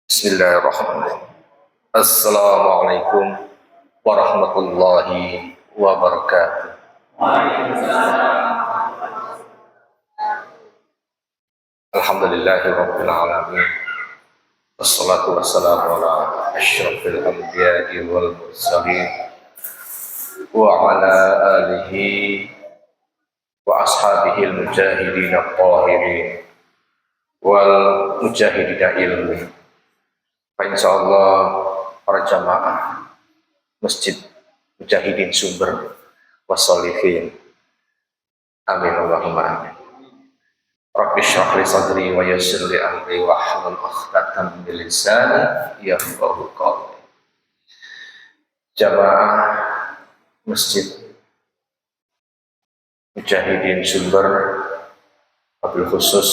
Bismillahirrahmanirrahim. Assalamualaikum warahmatullahi wabarakatuh. Alhamdulillahirabbil alamin. Wassalatu wassalamu ala asyrafil anbiya'i wal mursalin wa ala alihi wa ashabihil mujahidin at-tahirin wal mujahidin ilmi. Insyaallah para jamaah Masjid Mujahidin Sumber Wasolifin, amin Allahumma amin. Rabbi shrah li sadri wa yassir li amri wahlul 'uqdatam min lisani yafqahu qawli. Jamaah Masjid Mujahidin Sumber, wabil khusus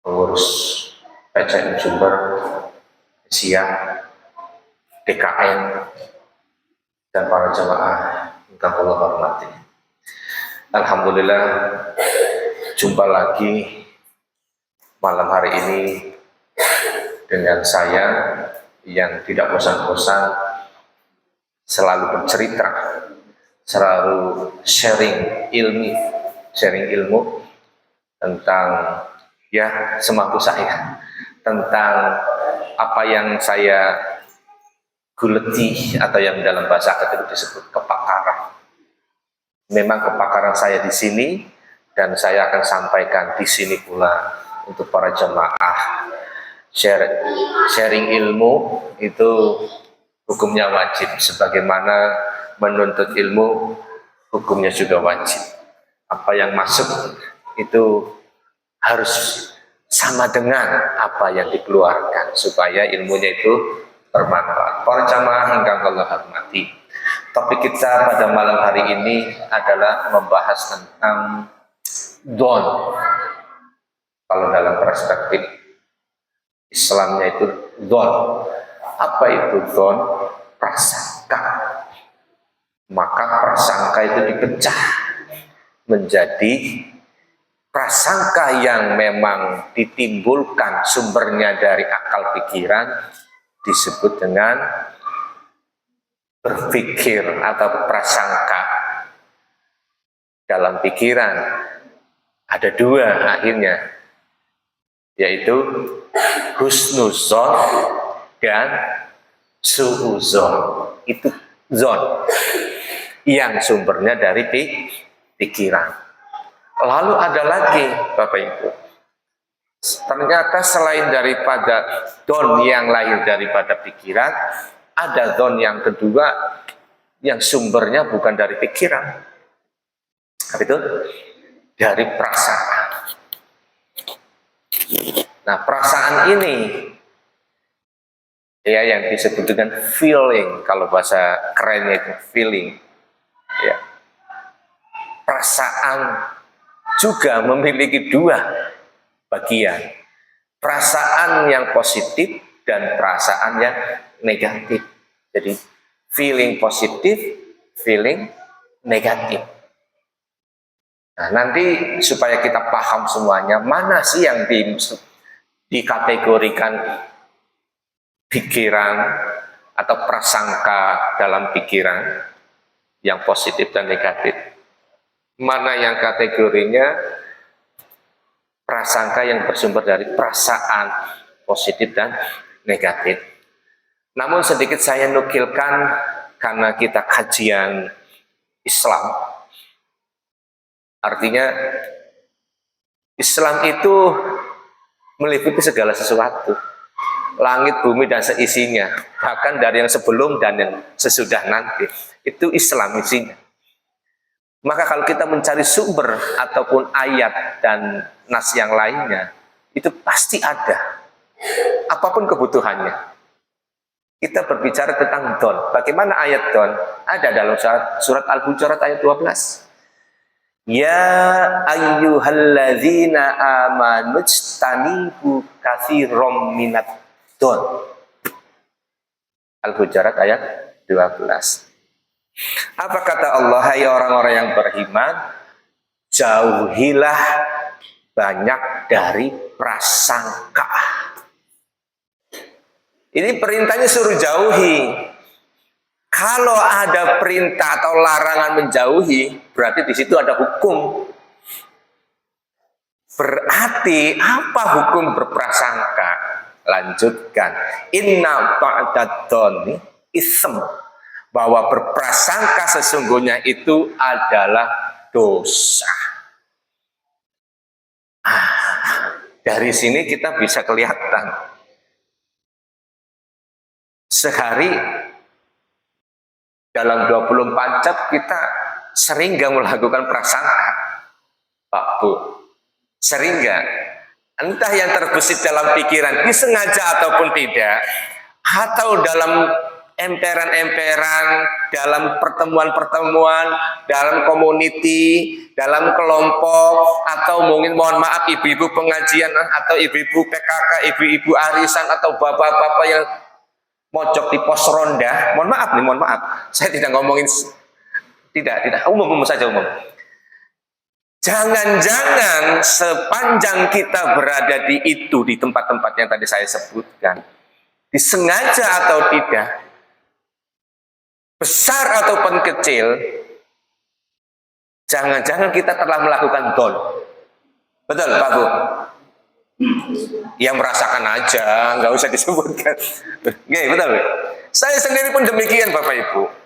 pengurus PCN Sumber, siang, DKN, dan para jamaah yang Allah hormati. Alhamdulillah, jumpa lagi malam hari ini dengan saya yang tidak bosan-bosan selalu bercerita, selalu sharing ilmu tentang ya semampu saya, tentang apa yang saya guleti atau yang dalam bahasa akademik disebut kepakaran. Memang kepakaran saya di sini dan saya akan sampaikan di sini pula untuk para jemaah. Sharing ilmu itu hukumnya wajib, sebagaimana menuntut ilmu hukumnya juga wajib. Apa yang masuk itu harus sama dengan apa yang dikeluarkan supaya ilmunya itu bermanfaat. Para jamaah yang Allah hormati, topik kita pada malam hari ini adalah membahas tentang don. Kalau dalam perspektif Islamnya itu don. Apa itu don? Prasangka. Maka prasangka itu dipecah menjadi prasangka yang memang ditimbulkan sumbernya dari akal pikiran, disebut dengan berpikir atau prasangka. Dalam pikiran ada dua akhirnya, yaitu husnuzon dan suuzon. Itu zon yang sumbernya dari pikiran. Lalu ada lagi Bapak Ibu, ternyata selain daripada don yang lahir daripada pikiran, ada don yang kedua yang sumbernya bukan dari pikiran. Apa itu? Dari perasaan. Nah, perasaan ini ya yang disebut dengan feeling, kalau bahasa kerennya itu feeling. Ya. Perasaan juga memiliki dua bagian. Perasaan yang positif dan perasaan yang negatif. Jadi feeling positif, feeling negatif. Nah, nanti supaya kita paham semuanya, mana sih yang dikategorikan pikiran atau prasangka dalam pikiran yang positif dan negatif, mana yang kategorinya prasangka yang bersumber dari perasaan positif dan negatif. Namun sedikit saya nukilkan karena kita kajian Islam. Artinya Islam itu meliputi segala sesuatu, langit, bumi, dan seisinya, bahkan dari yang sebelum dan yang sesudah nanti. Itu Islam isinya. Maka kalau kita mencari sumber ataupun ayat dan nas yang lainnya, itu pasti ada, apapun kebutuhannya. Kita berbicara tentang don. Bagaimana ayat don? Ada dalam surat Al-Hujurat ayat 12. Ya ayyuhalladzina amanu ijtanibu katsiran minad don. Al-Hujurat ayat 12. Apa kata Allah? Hai orang-orang yang beriman, jauhilah banyak dari prasangka. Ini perintahnya suruh jauhi. Kalau ada perintah atau larangan menjauhi, berarti di situ ada hukum. Berarti apa hukum berprasangka? Lanjutkan. Inna ba'dad-dzanni ism. Bahwa berprasangka sesungguhnya itu adalah dosa. Dari sini kita bisa kelihatan. Sehari dalam 24 jam kita sering gak melakukan prasangka. Pak Bu, sering gak? Entah yang terbesit dalam pikiran, disengaja ataupun tidak, atau dalam emperan-emperan, dalam pertemuan-pertemuan, dalam community, dalam kelompok, atau mungkin mohon maaf ibu-ibu pengajian, atau ibu-ibu PKK, ibu-ibu arisan, atau bapak-bapak yang mojok di pos ronda. Mohon maaf, saya tidak ngomongin, tidak, umum saja umum. Jangan-jangan sepanjang kita berada di itu, di tempat-tempat yang tadi saya sebutkan, disengaja atau tidak, besar ataupun kecil, jangan-jangan kita telah melakukan dzon. Betul Pak Bu? Yang merasakan aja, nggak usah disebutkan. Oke, betul. Saya sendiri pun demikian Bapak Ibu.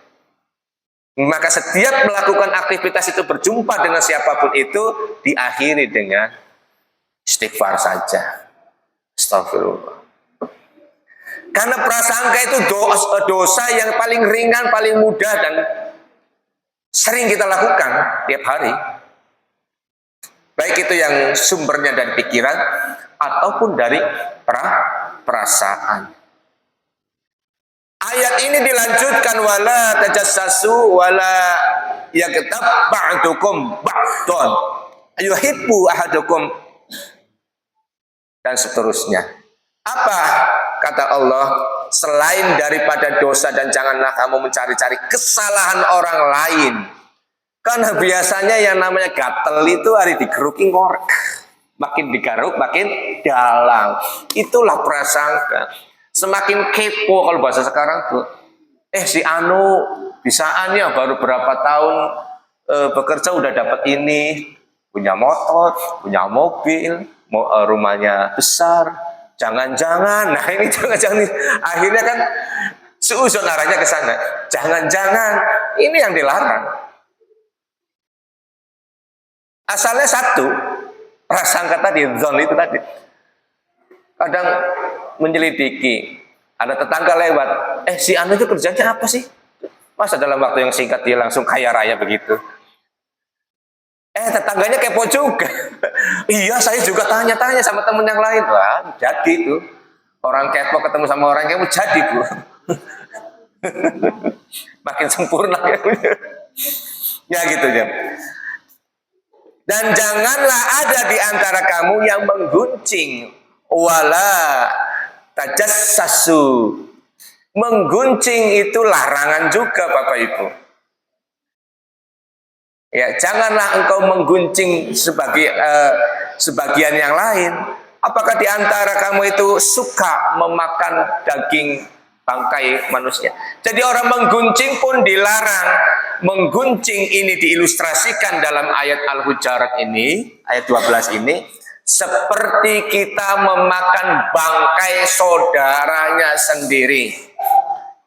Maka setiap melakukan aktivitas itu berjumpa dengan siapapun itu diakhiri dengan istighfar saja. Astagfirullah. Karena prasangka itu dosa yang paling ringan, paling mudah dan sering kita lakukan tiap hari. Baik itu yang sumbernya dari pikiran ataupun dari perasaan. Ayat ini dilanjutkan wala tajassasu wala yaghtab ba'dukum ba'dun ayuhibbu ahadukum dan seterusnya. Apa kata Allah? Selain daripada dosa dan janganlah kamu mencari-cari kesalahan orang lain. Karena biasanya yang namanya gatel itu hari digeruki ngorek. Makin digaruk makin dalam. Itulah prasangka. Semakin kepo kalau bahasa sekarang tuh. Si Anu bisaan ya baru berapa tahun bekerja udah dapat ini, punya motor, punya mobil, rumahnya besar. Jangan-jangan, nah ini jangan-jangan akhirnya kan seuzon arahnya ke sana. Jangan-jangan ini yang dilarang. Asalnya satu, prasangka tadi, dzon itu tadi. Kadang menyelidiki, ada tetangga lewat, si Anu itu kerjanya apa sih? Masa dalam waktu yang singkat dia langsung kaya raya begitu? Tetangganya kepo juga. Iya, saya juga tanya-tanya sama temen yang lain. Wah, jadi tuh. Orang kepo ketemu sama orang kepo, jadi Bu. Makin sempurna ya. Ya gitu ya. Dan janganlah ada di antara kamu yang mengguncing wala tajassasu. Mengguncing itu larangan juga Bapak Ibu. Ya, janganlah engkau mengguncing sebagian yang lain. Apakah di antara kamu itu suka memakan daging bangkai manusia? Jadi orang mengguncing pun dilarang. Mengguncing ini diilustrasikan dalam ayat Al-Hujurat ini, ayat 12 ini, seperti kita memakan bangkai saudaranya sendiri.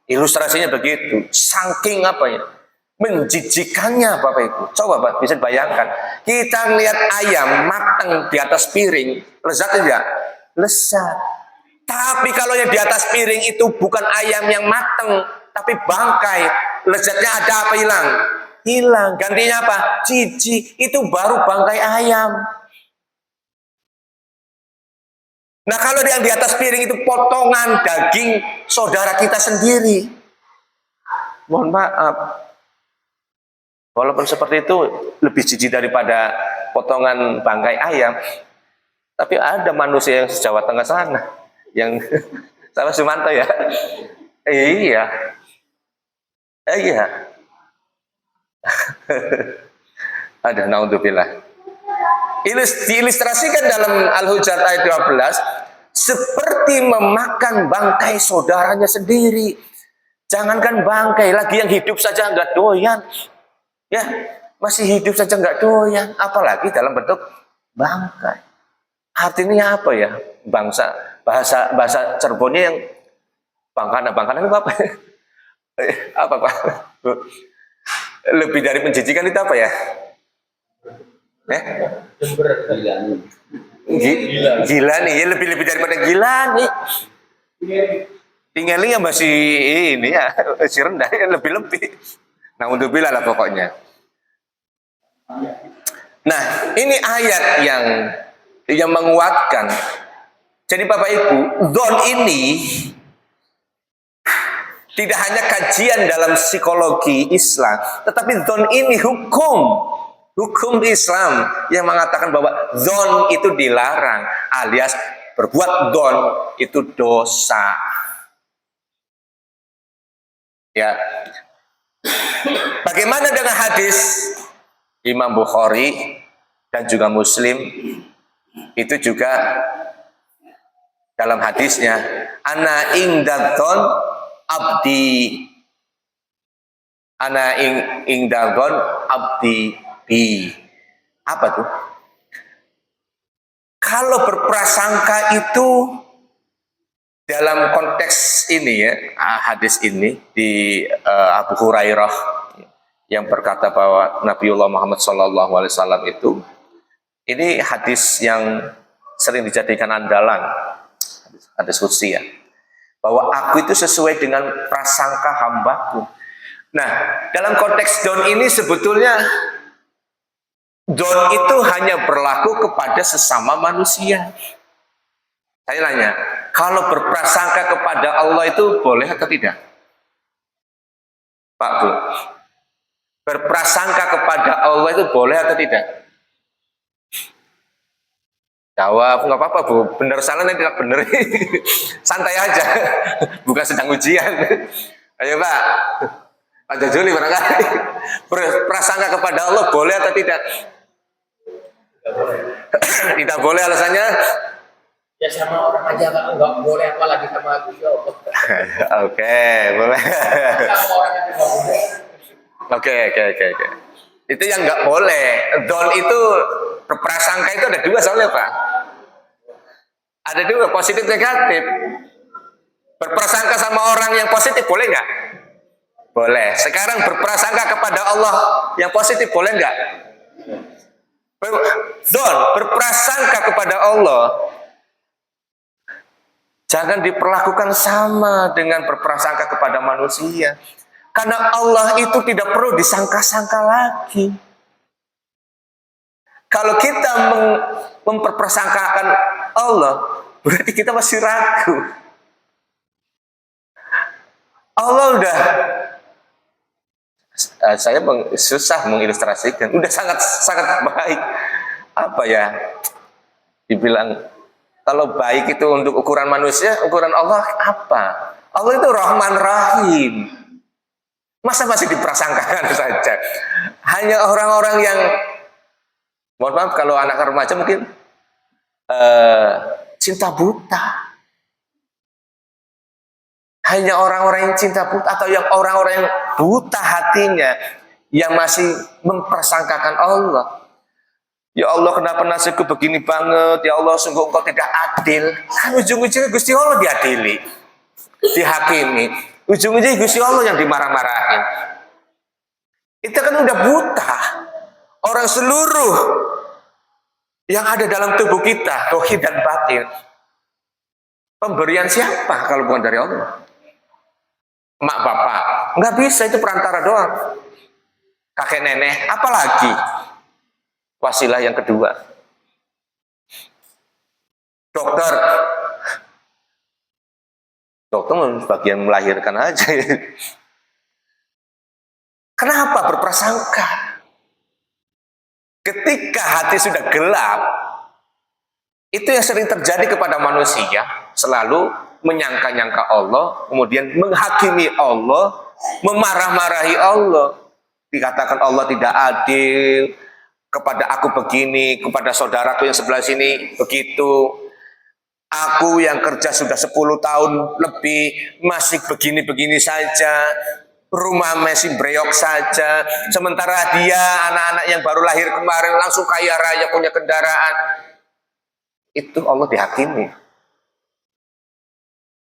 Ilustrasinya begitu. Saking apa ya? Menjijikannya Bapak Ibu. Coba Pak, bisa bayangkan. Kita lihat ayam matang di atas piring, lezat tidak? Lezat. Tapi kalau yang di atas piring itu bukan ayam yang matang, tapi bangkai, lezatnya ada apa hilang? Hilang. Gantinya apa? Jijik. Itu baru bangkai ayam. Nah kalau yang di atas piring itu potongan daging saudara kita sendiri. Mohon maaf. Walaupun seperti itu lebih jijik daripada potongan bangkai ayam. Tapi ada manusia yang Jawa Tengah sana. Yang sama Sumanto ya. Iya. Iya. Ada naudzubillah. diilustrasikan dalam Al-Hujurat ayat 12 seperti memakan bangkai saudaranya sendiri. Jangankan bangkai, lagi yang hidup saja nggak doyan. Ya, masih hidup saja nggak doyan, apalagi dalam bentuk bangkai. Artinya apa ya? Bahasa Cirebonnya yang bangkana itu apa? Apa Pak? Lebih dari menjijikan itu apa ya? Gila nih, ya lebih daripada gila nih. Tinggalnya masih ini ya, masih rendah ya, lebih. Nah, untuk bila lah pokoknya. Nah, ini ayat yang menguatkan. Jadi Bapak Ibu, dzon ini tidak hanya kajian dalam psikologi Islam, tetapi dzon ini hukum Islam yang mengatakan bahwa dzon itu dilarang, alias berbuat dzon itu dosa. Ya. Bagaimana dengan hadis Imam Bukhari dan juga Muslim? Itu juga dalam hadisnya, ana ingdadzon abdi, ana ingdadzon abdi bi. Apa tuh? Kalau berprasangka itu dalam konteks ini ya, hadis ini di Abu Hurairah yang berkata bahwa Nabiullah Muhammad SAW itu, ini hadis yang sering dijadikan andalan, hadis qudsi ya, bahwa aku itu sesuai dengan prasangka hambaku. Nah, dalam konteks dzon ini sebetulnya dzon itu hanya berlaku kepada sesama manusia. Saya nanya, kalau berprasangka kepada Allah itu boleh atau tidak? Pak Bu, berprasangka kepada Allah itu boleh atau tidak? Jawab, nggak apa-apa Bu, benar salah nanti tidak benar. Santai aja, bukan sedang ujian. Ayo Pak, Pak Jajuli barangkali. Berprasangka kepada Allah boleh atau tidak? Tidak boleh, alasannya? Ya sama orang aja nggak boleh, apalagi sama aku. Oke, boleh. Oke. Itu yang nggak boleh. Dzon itu berprasangka itu ada dua soalnya Pak. Ada dua, positif negatif. Berprasangka sama orang yang positif boleh nggak? Boleh. Sekarang berprasangka kepada Allah yang positif boleh nggak? Dzon, berprasangka kepada Allah jangan diperlakukan sama dengan berprasangka kepada manusia. Karena Allah itu tidak perlu disangka-sangka lagi. Kalau kita memperprasangkakan Allah, berarti kita masih ragu. Allah udah, saya susah mengilustrasikan, udah sangat baik. Apa ya, dibilang, kalau baik itu untuk ukuran manusia, ukuran Allah apa? Allah itu Rahman Rahim. Masa masih diprasangkakan saja? Hanya orang-orang yang, mohon maaf kalau anak remaja mungkin cinta buta. Hanya orang-orang yang cinta buta, atau yang orang-orang yang buta hatinya, yang masih mempersangkakan Allah. Ya Allah, kenapa nasibku begini banget? Ya Allah, sungguh Engkau tidak adil. Kan ujung-ujungnya Gusti Allah diadili, dihakimi. Ujung-ujungnya Gusti Allah yang dimarah-marahin. Itu kan udah buta. Orang seluruh yang ada dalam tubuh kita, tauhid dan batin, pemberian siapa kalau bukan dari Allah? Mak bapak nggak bisa, itu perantara doang. Kakek nenek apalagi wasilah yang kedua. Dokter bagian melahirkan aja. Kenapa berprasangka? Ketika hati sudah gelap, itu yang sering terjadi kepada manusia, selalu menyangka-nyangka Allah, kemudian menghakimi Allah, memarah-marahi Allah. Dikatakan Allah tidak adil, kepada aku begini, kepada saudaraku yang sebelah sini begitu. Aku yang kerja sudah 10 tahun lebih masih begini-begini saja. Rumah masih breyok saja. Sementara dia anak-anak yang baru lahir kemarin langsung kaya raya punya kendaraan. Itu Allah dihakimi.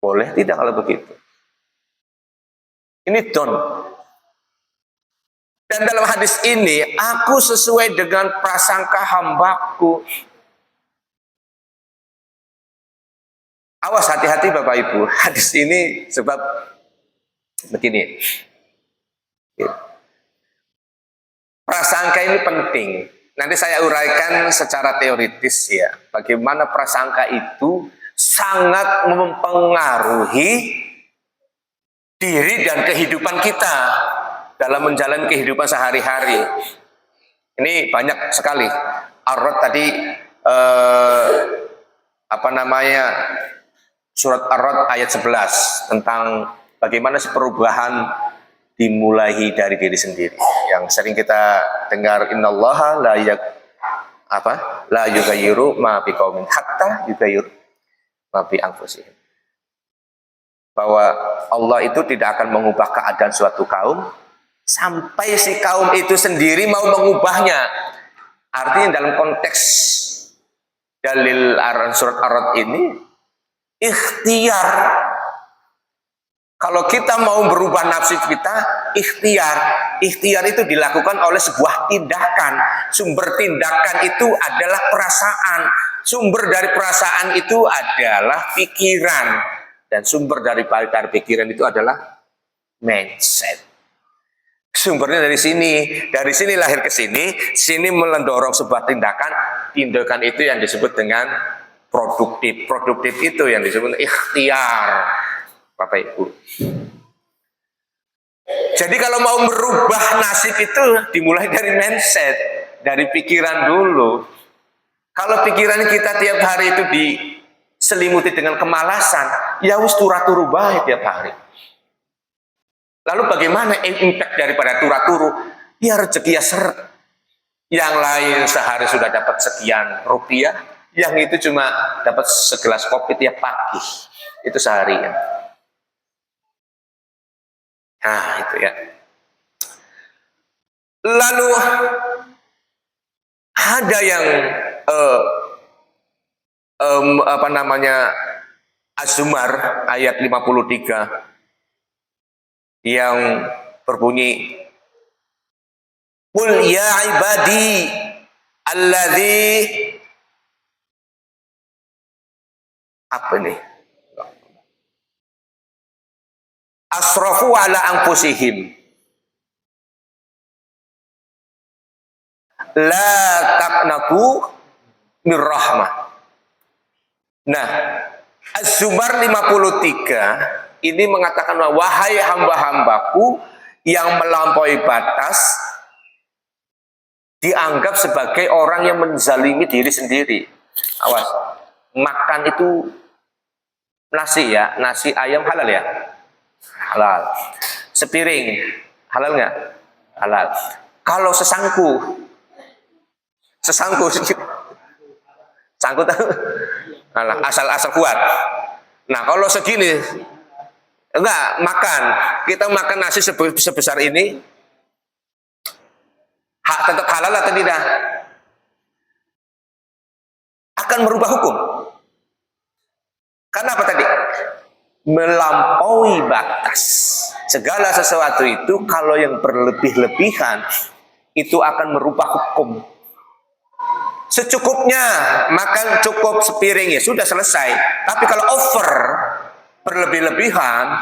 Boleh tidak kalau begitu? Ini don. Dan dalam hadis ini, aku sesuai dengan prasangka hambaku. Awas hati-hati Bapak Ibu. Hadis ini sebab begini. Prasangka ini penting. Nanti saya uraikan secara teoritis ya. Bagaimana prasangka itu sangat mempengaruhi diri dan kehidupan kita dalam menjalani kehidupan sehari-hari. Ini banyak sekali. Ar-Rod tadi surat Ar-Rod ayat 11 tentang bagaimana perubahan dimulai dari diri sendiri. Yang sering kita dengar innallaha la yughayyiru ma biqaumin hatta yughayyiru ma bi anfusihim. Bahwa Allah itu tidak akan mengubah keadaan suatu kaum sampai si kaum itu sendiri mau mengubahnya. Artinya dalam konteks dalil surat Ar-Rod ini ikhtiar. Kalau kita mau berubah nafsu kita, ikhtiar itu dilakukan oleh sebuah tindakan. Sumber tindakan itu adalah perasaan. Sumber dari perasaan itu adalah pikiran. Dan sumber dari pikiran itu adalah mindset. Sumbernya dari sini lahir ke sini mendorong sebuah tindakan. Tindakan itu yang disebut dengan produktif. Produktif itu yang disebut ikhtiar, Bapak Ibu. Jadi kalau mau merubah nasib itu dimulai dari mindset, dari pikiran dulu. Kalau pikiran kita tiap hari itu diselimuti dengan kemalasan, ya wis turu bae tiap hari. Lalu bagaimana impact daripada turu? Ya rezeki ya seret. Yang lain sehari sudah dapat sekian rupiah, yang itu cuma dapat segelas kopi tiap pagi. Itu seharian. Nah, itu ya. Lalu ada yang Az-Zumar ayat 53 yang berbunyi Qul ya ibadi alladzi asrafu ala anfusihim la taqnatu mir rahmah. Nah, Az-Zumar 53 ini mengatakan wahai hamba-hambaku yang melampaui batas dianggap sebagai orang yang menzalimi diri sendiri. Awas, makan itu nasi ya, nasi ayam halal ya? Halal. Sepiring, halal nggak? Halal. Kalau sesangku sangkut asal kuat. Nah kalau segini enggak makan, kita makan nasi sebesar ini tetap halal atau tidak? Akan merubah hukum. Karena apa tadi? Melampaui batas. Segala sesuatu itu kalau yang berlebih-lebihan itu akan merubah hukum. Secukupnya makan cukup sepiring ya sudah selesai. Tapi kalau over berlebih-lebihan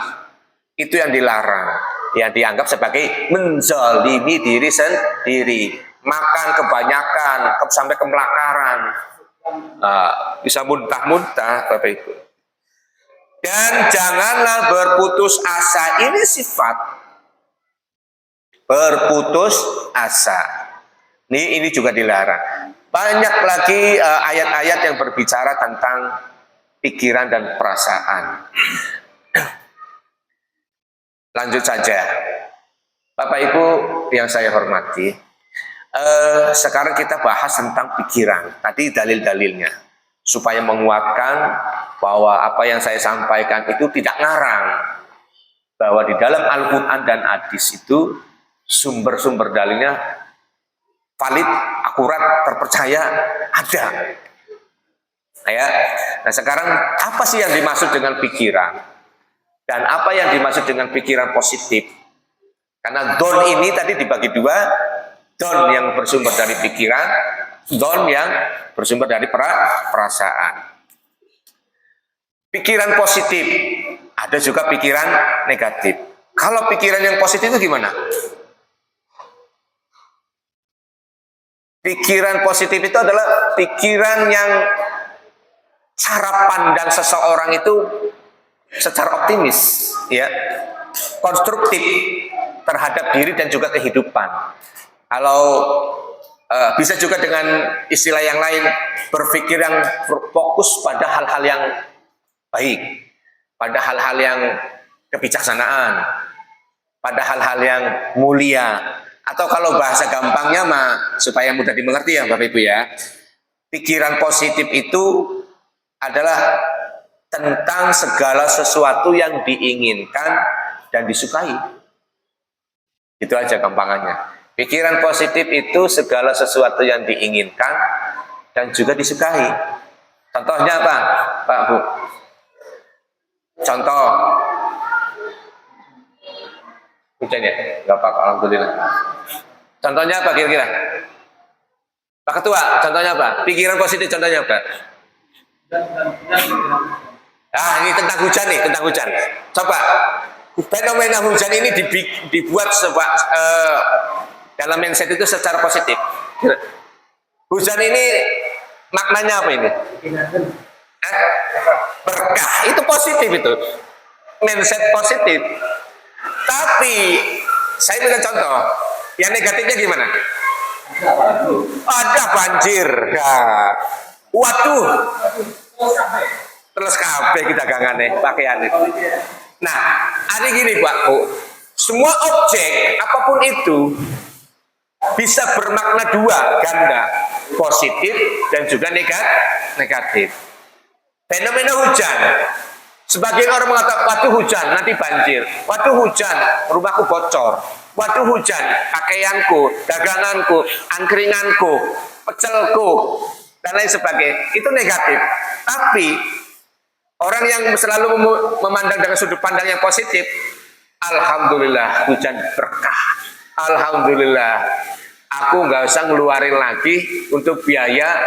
itu yang dilarang, yang dianggap sebagai menzalimi diri sendiri. Makan kebanyakan sampai kemelakaran, bisa muntah-muntah Bapak Ibu. Dan janganlah berputus asa. Ini sifat berputus asa. Ini juga dilarang. Banyak lagi ayat-ayat yang berbicara tentang pikiran dan perasaan. Lanjut saja. Bapak Ibu yang saya hormati, Sekarang kita bahas tentang pikiran. Tadi dalil-dalilnya supaya menguatkan bahwa apa yang saya sampaikan itu tidak ngarang. Bahwa di dalam Al-Quran dan hadis itu sumber-sumber dalilnya valid, akurat, terpercaya, ada. Ya. Nah sekarang apa sih yang dimaksud dengan pikiran? Dan apa yang dimaksud dengan pikiran positif? Karena don ini tadi dibagi dua, don yang bersumber dari pikiran, don yang bersumber dari perasaan. Pikiran positif, ada juga pikiran negatif. Kalau pikiran yang positif itu gimana? Pikiran positif itu adalah pikiran yang cara pandang seseorang itu secara optimis, ya, konstruktif terhadap diri dan juga kehidupan. Kalau bisa juga dengan istilah yang lain, berpikir yang fokus pada hal-hal yang baik, pada hal-hal yang kebijaksanaan, pada hal-hal yang mulia. Atau kalau bahasa gampangnya mah supaya mudah dimengerti ya Bapak Ibu ya, pikiran positif itu adalah tentang segala sesuatu yang diinginkan dan disukai. Itu aja gampangannya. Pikiran positif itu segala sesuatu yang diinginkan dan juga disukai. Contohnya apa, Pak Bu? Contoh. Hujan ya? Enggak Pak, alhamdulillah. Contohnya apa kira-kira? Pak Ketua, contohnya apa? Pikiran positif contohnya apa? Ini tentang hujan nih, tentang hujan. Coba, fenomena hujan ini dibuat dalam mindset itu secara positif. Hujan ini maknanya apa ini? Berkah, itu positif itu. Mindset positif. Tapi, saya berikan contoh. Yang negatifnya gimana? Ada banjir. Nah, waduh. Terus kabeh kita gangane pakaiannya. Nah, ada gini Pak Bu. Semua objek apapun itu bisa bermakna dua ganda, positif dan juga negatif. Fenomena hujan. Sebagian orang mengatakan, waduh hujan, nanti banjir. Waduh hujan, rumahku bocor. Waduh hujan, pakaianku, daganganku, angkringanku, pecelku, dan lain sebagainya. Itu negatif. Tapi orang yang selalu memandang dengan sudut pandang yang positif, alhamdulillah hujan berkah. Alhamdulillah, aku nggak usah ngeluarin lagi untuk biaya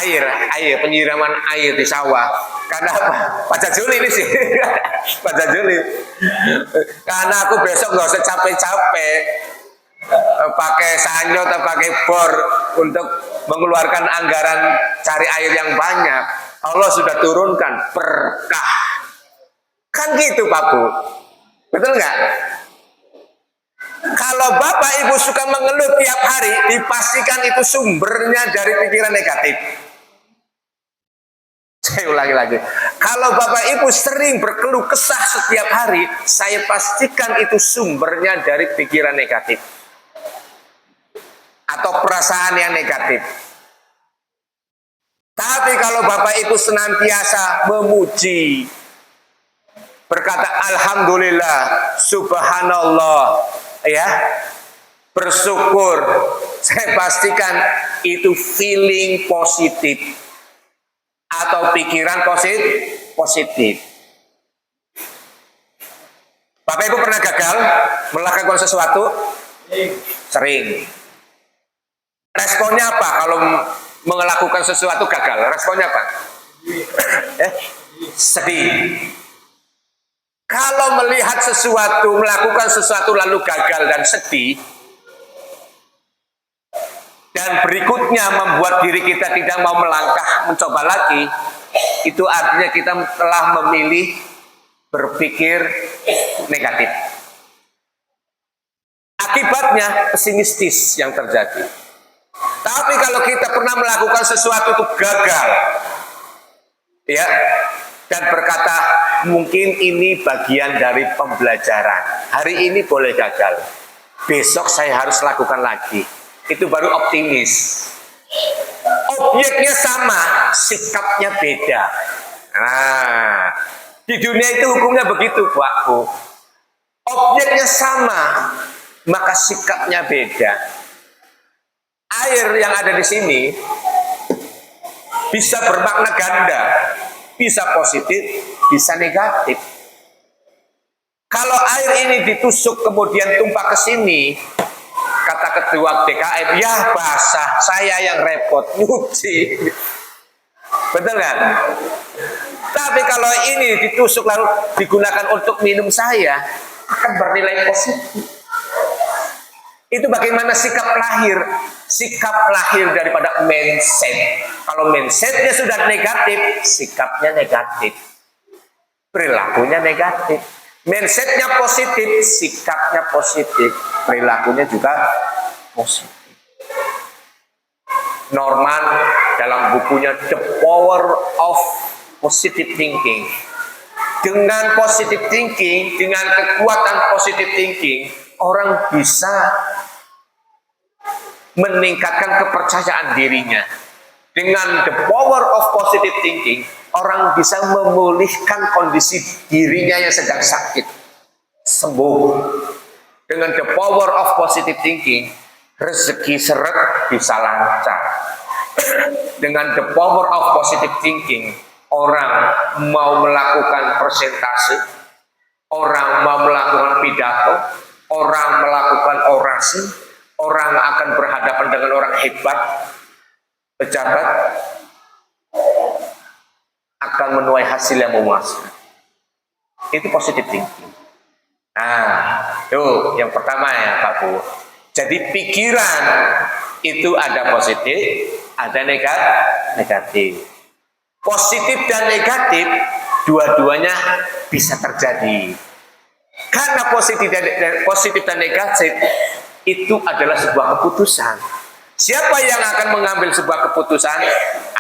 air, penyiraman air di sawah. Karena apa? Pak Jajuli ini sih, Pak Jajuli. Karena aku besok nggak usah capek-capek pakai sanyo atau pakai bor untuk mengeluarkan anggaran cari air yang banyak. Allah sudah turunkan berkah. Kan gitu Pak Bu, betul nggak? Kalau Bapak Ibu suka mengeluh tiap hari, dipastikan itu sumbernya dari pikiran negatif. Saya ulangi lagi. Kalau Bapak Ibu sering berkeluh kesah setiap hari, saya pastikan itu sumbernya dari pikiran negatif. Atau perasaan yang negatif. Tapi kalau Bapak Ibu senantiasa memuji, berkata alhamdulillah, subhanallah, ya, bersyukur, saya pastikan itu feeling positif atau pikiran positif. Bapak Ibu pernah gagal melakukan sesuatu? Sering. Responnya apa kalau melakukan sesuatu gagal? Responnya apa? Sedih. Kalau melihat sesuatu, melakukan sesuatu lalu gagal dan sedih, dan berikutnya membuat diri kita tidak mau melangkah, mencoba lagi, itu artinya kita telah memilih berpikir negatif. Akibatnya pesimistis yang terjadi. Tapi kalau kita pernah melakukan sesuatu itu gagal, ya, dan berkata mungkin ini bagian dari pembelajaran. Hari ini boleh gagal, besok saya harus lakukan lagi. Itu baru optimis. Objeknya sama, sikapnya beda. Nah, di dunia itu hukumnya begitu, Pak Bu. Objeknya sama, maka sikapnya beda. Air yang ada di sini bisa bermakna ganda, bisa positif, bisa negatif. Kalau air ini ditusuk kemudian tumpah ke sini, kata ketua DKM, ya basah, saya yang repot nyuci. Betul kan? Tapi kalau ini ditusuk lalu digunakan untuk minum, saya akan bernilai positif. Itu bagaimana sikap lahir. Sikap lahir daripada mindset. Kalau mindsetnya sudah negatif, sikapnya negatif, perilakunya negatif. Mindsetnya positif, sikapnya positif, perilakunya juga positif. Norman dalam bukunya The Power of Positive Thinking. Dengan positive thinking, dengan kekuatan positive thinking, orang bisa meningkatkan kepercayaan dirinya. Dengan the power of positive thinking, orang bisa memulihkan kondisi dirinya yang sedang sakit, sembuh. Dengan the power of positive thinking, rezeki seret bisa lancar. Dengan the power of positive thinking, orang mau melakukan presentasi, orang mau melakukan pidato, orang melakukan orasi, orang akan berhadapan dengan orang hebat, pejabat, akan menuai hasil yang memuaskan. Itu positive thinking. Nah, itu yang pertama ya Pak Bu. Jadi pikiran itu ada positif, ada negatif. Positif dan negatif dua-duanya bisa terjadi. Karena positif dan negatif itu adalah sebuah keputusan. Siapa yang akan mengambil sebuah keputusan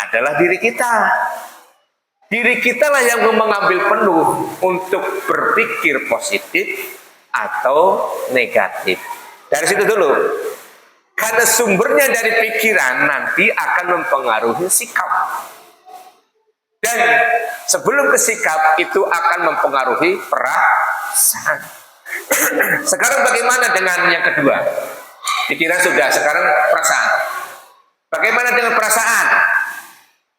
adalah diri kita. Diri kita lah yang mengambil penuh untuk berpikir positif atau negatif. Dari situ dulu. Karena sumbernya dari pikiran nanti akan mempengaruhi sikap. Dan sebelum ke sikap itu akan mempengaruhi perasaan. Sekarang bagaimana dengan yang kedua? Pikiran sudah, sekarang perasaan. Bagaimana dengan perasaan?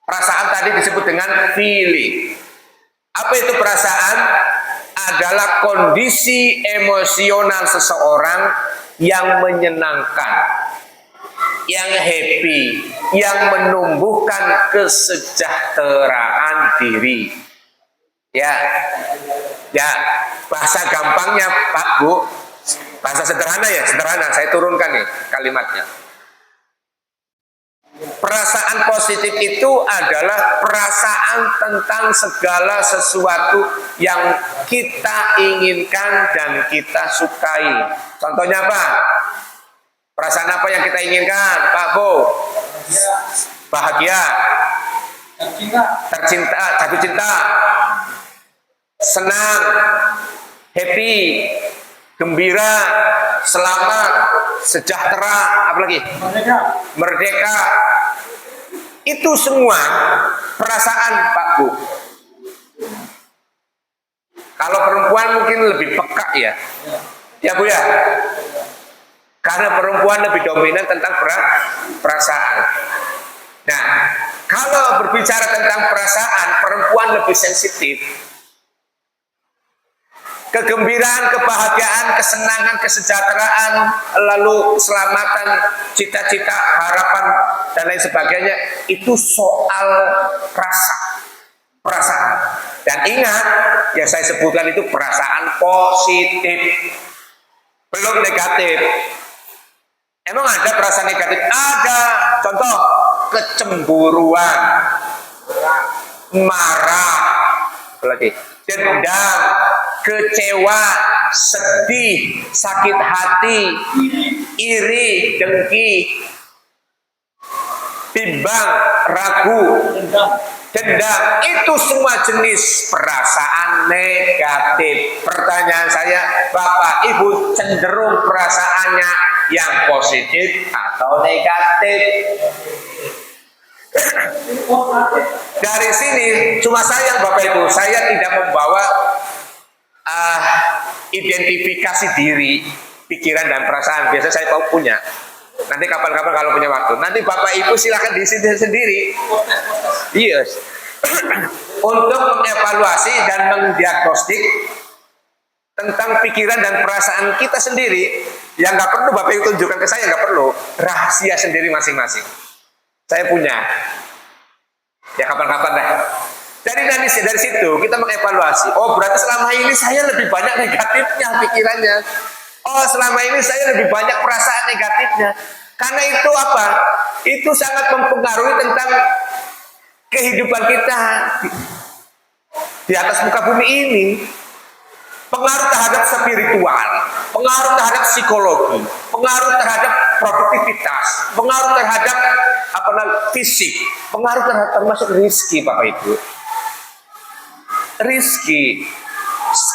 Perasaan tadi disebut dengan feeling. Apa itu perasaan? Adalah kondisi emosional seseorang yang menyenangkan, yang happy, yang menumbuhkan kesejahteraan diri. Ya, bahasa gampangnya Pak Bu, bahasa sederhana ya, sederhana. Saya turunkan nih kalimatnya. Perasaan positif itu adalah perasaan tentang segala sesuatu yang kita inginkan dan kita sukai. Contohnya apa? Perasaan apa yang kita inginkan, Pak Bu? Bahagia, tercinta, jatuh cinta, senang, happy, gembira, selamat, sejahtera, apalagi? Merdeka. Itu semua perasaan, Pak Bu. Kalau perempuan mungkin lebih peka ya. Ya Bu ya. Karena perempuan lebih dominan tentang perasaan. Nah, kalau berbicara tentang perasaan, perempuan lebih sensitif. Kegembiraan, kebahagiaan, kesenangan, kesejahteraan, lalu keselamatan, cita-cita, harapan, dan lain sebagainya, itu soal perasaan. Dan ingat, yang saya sebutkan itu perasaan positif, belum negatif. Emang ada perasaan negatif? Ada. Contoh, kecemburuan, marah, apalagi dendam, kecewa, sedih, sakit hati, iri, dengki. bimbang, ragu, dendam, itu semua jenis perasaan negatif. Pertanyaan saya, Bapak Ibu cenderung perasaannya yang positif atau negatif? Dari sini cuma sayang Bapak Ibu, saya tidak membawa identifikasi diri, pikiran dan perasaan. Biasa saya tahu punya. Nanti kapan-kapan kalau punya waktu, nanti Bapak Ibu silakan di sini sendiri. Yes. Untuk mengevaluasi dan mendiagnostik tentang pikiran dan perasaan kita sendiri. Yang nggak perlu Bapak Ibu tunjukkan ke saya, nggak perlu. Rahasia sendiri masing-masing. Saya punya. Ya kapan-kapan dah. Dari situ kita mengevaluasi. Oh berarti selama ini saya lebih banyak negatifnya pikirannya. Oh selama ini saya lebih banyak perasaan negatifnya. Karena itu apa? Itu sangat mempengaruhi tentang kehidupan kita di atas muka bumi ini. Pengaruh terhadap spiritual, pengaruh terhadap psikologi, pengaruh terhadap produktivitas, pengaruh terhadap fisik, pengaruh terhadap termasuk rezeki Bapak Ibu. Rizki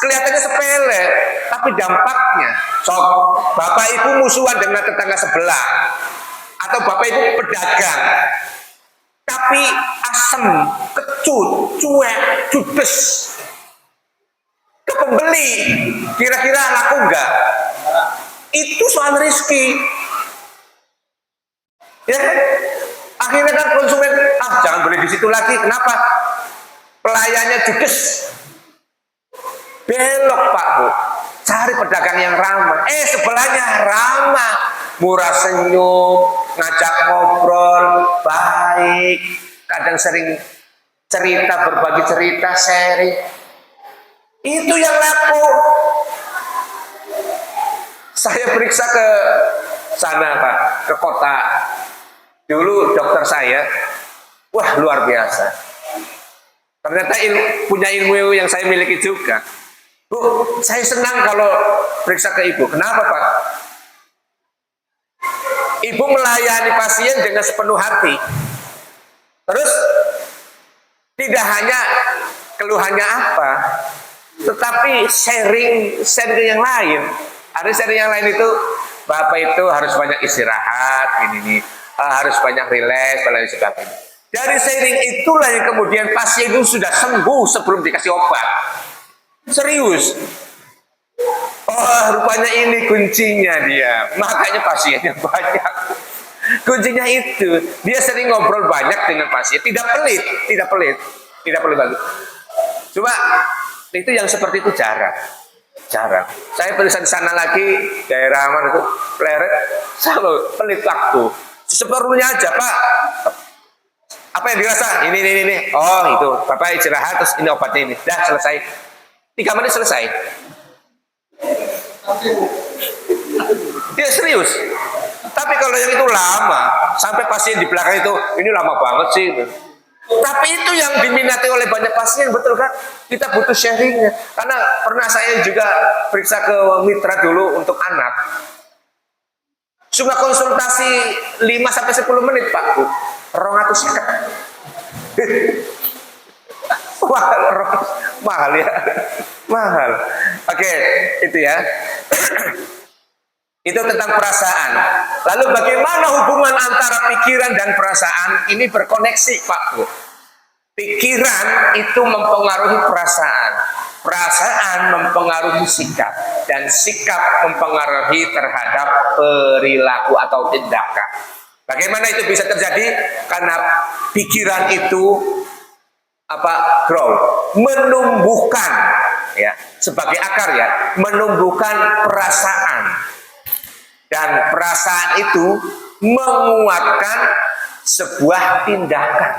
kelihatannya sepele, tapi dampaknya. So, Bapak Ibu musuhan dengan tetangga sebelah, atau Bapak Ibu pedagang, tapi asem, kecut, cuek, judes, ke pembeli, kira-kira laku enggak? Itu soal rizki. Ya kan? Akhirnya kan konsumen, jangan beli di situ lagi. Kenapa? Pelayannya judes. Belok Pak Bu, cari pedagang yang ramah. Sebelahnya ramah, murah senyum, ngajak ngobrol, baik, kadang sering cerita, berbagi cerita, sharing. Itu yang laku. Saya periksa ke sana Pak, ke kota. Dulu dokter saya, wah luar biasa. Ternyata punya ilmu yang saya miliki juga. Bu, saya senang kalau periksa ke Ibu. Kenapa Pak? Ibu melayani pasien dengan sepenuh hati. Terus tidak hanya keluhannya apa, tetapi sharing yang lain. Ada sharing yang lain itu, Bapak itu harus banyak istirahat, ini harus banyak rileks, dan lain sebagainya. Dari sharing itulah yang kemudian pasien itu sudah sembuh sebelum dikasih obat. Serius. Oh, rupanya ini kuncinya dia. Makanya pasiennya banyak. Kuncinya itu, dia sering ngobrol banyak dengan pasien, tidak pelit banget. Cuma itu yang seperti itu jarang. Saya periksa di sana lagi, daerah mana itu, Pleret, selalu pelit waktu. Seperlunya aja Pak. Apa yang dirasa? Ini. Oh itu, Bapak istirahat terus ini obatnya ini. Dah selesai. 3 menit selesai. Dia serius. Tapi kalau yang itu lama, sampai pasien di belakang itu, ini lama banget sih. Tapi itu yang diminati oleh banyak pasien, betul kan? Kita butuh sharingnya. Karena pernah saya juga periksa ke mitra dulu untuk anak. Cuma konsultasi 5-10 menit Pak Bu. 250. Wah, mahal ya. Mahal. Oke, itu ya. Itu tentang perasaan. Lalu bagaimana hubungan antara pikiran dan perasaan? Ini berkoneksi Pak Bu. Pikiran itu mempengaruhi perasaan. Perasaan mempengaruhi sikap. Dan sikap mempengaruhi terhadap perilaku atau tindakan. Bagaimana itu bisa terjadi? Karena pikiran itu grow, menumbuhkan ya, sebagai akar ya, menumbuhkan perasaan. Dan perasaan itu menguatkan sebuah tindakan.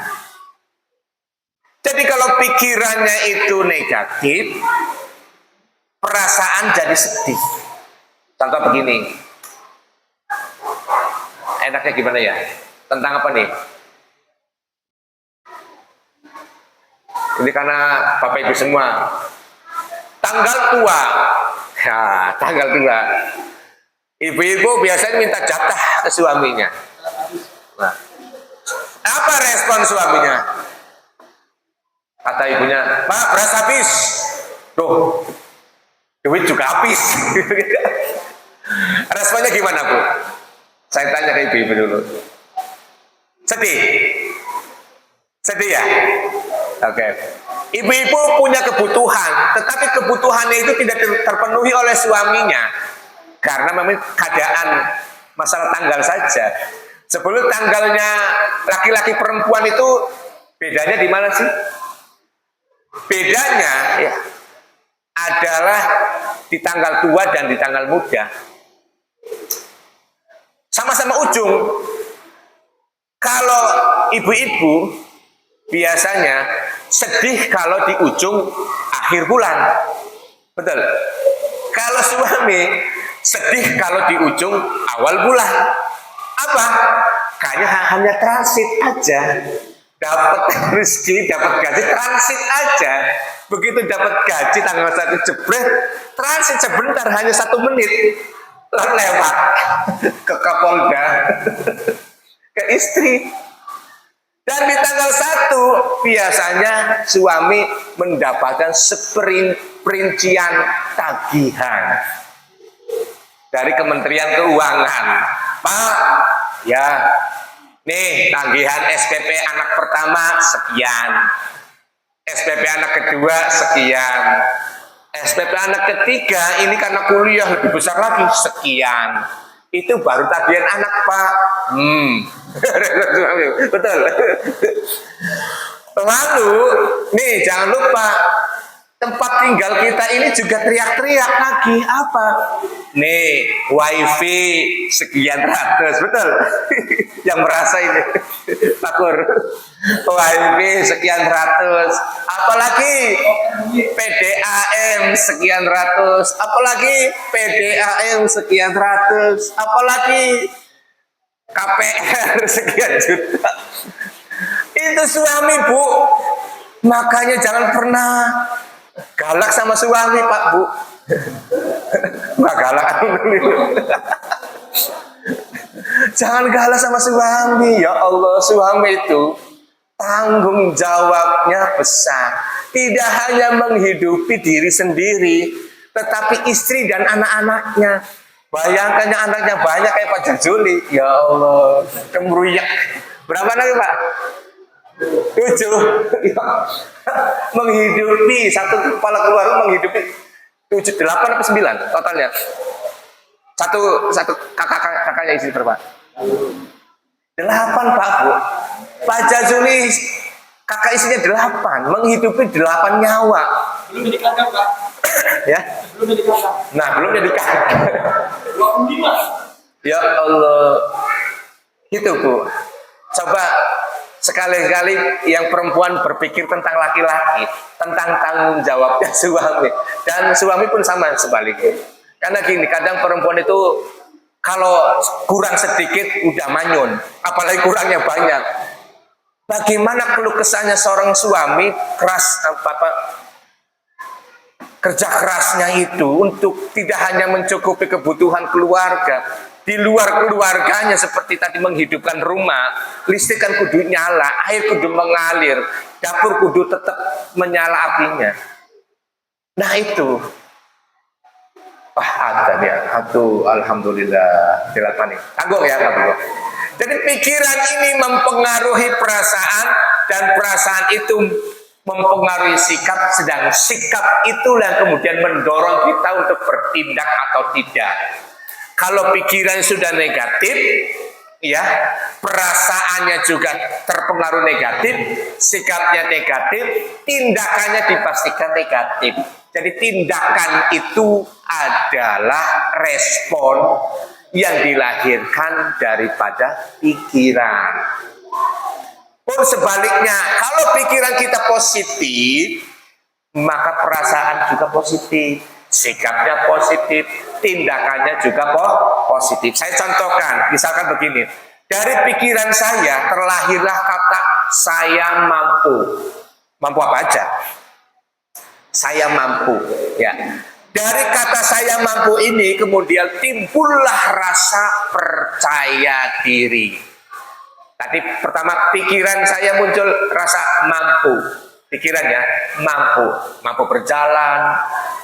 Jadi kalau pikirannya itu negatif, perasaan jadi sedih. Contoh begini. Enaknya gimana ya? Tentang apa nih? Ini karena Bapak Ibu semua. Tanggal tua. Ya, tanggal tua. Ibu-ibu biasanya minta jatah ke suaminya. Nah, Apa respon suaminya? Kata ibunya, Pak, beras habis. Tuh, duit juga habis. Responnya gimana, Bu? Saya tanya ke ibu-ibu dulu. Sedih? Sedih ya? Oke. Ibu-ibu punya kebutuhan, tetapi kebutuhannya itu tidak terpenuhi oleh suaminya. Karena memang keadaan masalah tanggal saja. Sebelum tanggalnya laki-laki perempuan itu bedanya di mana sih? Bedanya ya, adalah di tanggal tua dan di tanggal muda. Sama-sama ujung. Kalau ibu-ibu biasanya sedih kalau di ujung akhir bulan. Betul. Kalau suami sedih kalau di ujung awal bulan. Apa? Kayaknya hanya transit aja. Dapat rezeki, dapat gaji, transit aja. Begitu dapat gaji tanggal 1 jebret, transit sebentar, hanya 1 menit. Lewat ke Kapolda, ke istri. Dan di tanggal 1 biasanya suami mendapatkan seperincian tagihan dari Kementerian Keuangan. Pak, ya, nih tagihan SPP anak pertama sekian, SPP anak kedua sekian, SPP anak ketiga ini karena kuliah lebih besar lagi sekian. Itu baru tagihan anak, Pak. Betul. Lalu, nih jangan lupa tempat tinggal kita ini juga teriak-teriak lagi. Apa? Nih, wifi sekian ratus. Betul. Yang merasa ini takut. Wifi sekian ratus. Apalagi PDAM sekian ratus. Apalagi PDAM sekian ratus. Apalagi KPR sekian juta. Itu suami, Bu. Makanya jangan pernah galak sama suami, Pak, Bu. Nggak galak. Jangan galak sama suami. Ya Allah, suami itu tanggung jawabnya besar. Tidak hanya menghidupi diri sendiri, tetapi istri dan anak-anaknya. Bayangkannya anaknya banyak kayak Pak Jajuli. Ya Allah, kemeruyak. Berapa lagi, Pak? 7. Menghidupi satu kepala keluarga, menghidupi 7, 8 atau 9 totalnya. Satu kakaknya istri berapa? 8, Pak, Bu. Pak Jajuli kakak istrinya 8, menghidupi 8 nyawa. Belum jadi kandang, Pak. Ya. Belum jadi kandang. Nah, belum jadi kakak. 25. Ya Allah. Gitu, Bu. Coba sekali-kali yang perempuan berpikir tentang laki-laki, tentang tanggung jawabnya suami. Dan suami pun sama sebaliknya. Karena gini, kadang perempuan itu kalau kurang sedikit udah manyun, apalagi kurangnya banyak. Bagaimana keluh kesahnya seorang suami kerja kerasnya itu untuk tidak hanya mencukupi kebutuhan keluarga, di luar keluarganya seperti tadi menghidupkan rumah, listrik kan kudu nyala, air kudu mengalir, dapur kudu tetap menyala apinya. Nah itu, ada dia, alhamdulillah, tidak panik, tanggung ya, tanggung. Jadi pikiran ini mempengaruhi perasaan dan perasaan itu mempengaruhi sikap, sedang sikap itulah kemudian mendorong kita untuk bertindak atau tidak. Kalau pikiran sudah negatif, ya, perasaannya juga terpengaruh negatif, sikapnya negatif, tindakannya dipastikan negatif. Jadi tindakan itu adalah respon yang dilahirkan daripada pikiran. Pun sebaliknya, kalau pikiran kita positif, maka perasaan juga positif, sikapnya positif, tindakannya juga positif. Saya contohkan, misalkan begini, dari pikiran saya terlahirlah kata saya mampu. Mampu apa aja? Saya mampu, ya. Dari kata saya mampu ini kemudian timbullah rasa percaya diri. Tadi pertama pikiran saya muncul rasa mampu, pikirannya mampu berjalan,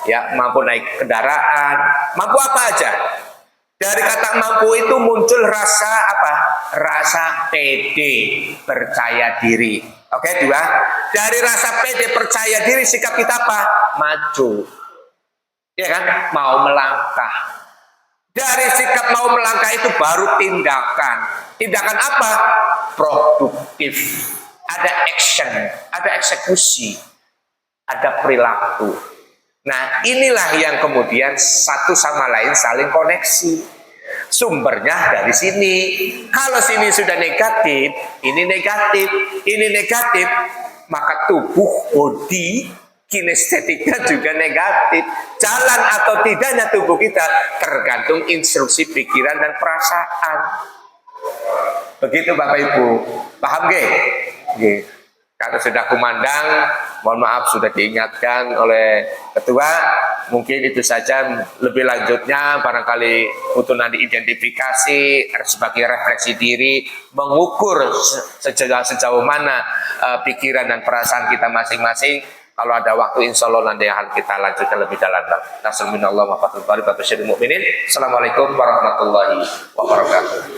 ya mampu naik kendaraan, mampu apa aja. Dari kata mampu itu muncul rasa apa? Rasa pede, percaya diri. Oke, dua. Dari rasa pede, percaya diri, sikap kita apa? Maju. Ya kan? Mau melangkah. Dari sikap mau melangkah itu baru tindakan. Tindakan apa? Produktif. Ada action, ada eksekusi, ada perilaku. Nah, inilah yang kemudian satu sama lain saling koneksi. Sumbernya dari sini. Kalau sini sudah negatif, ini negatif, maka tubuh, body, kinestetiknya juga negatif. Jalan atau tidaknya tubuh kita tergantung instruksi pikiran dan perasaan. Begitu Bapak Ibu. Paham nggih? Nggih. Kalau sudah kumandang, mohon maaf sudah diingatkan oleh ketua. Mungkin itu saja, lebih lanjutnya barangkali butuh nanti identifikasi sebagai refleksi diri, mengukur sejauh mana pikiran dan perasaan kita masing-masing. Kalau ada waktu, insya Allah nanti akan kita lanjutkan lebih dalam. Nasallallahu wa fatul mu'minin. Assalamualaikum warahmatullahi wabarakatuh.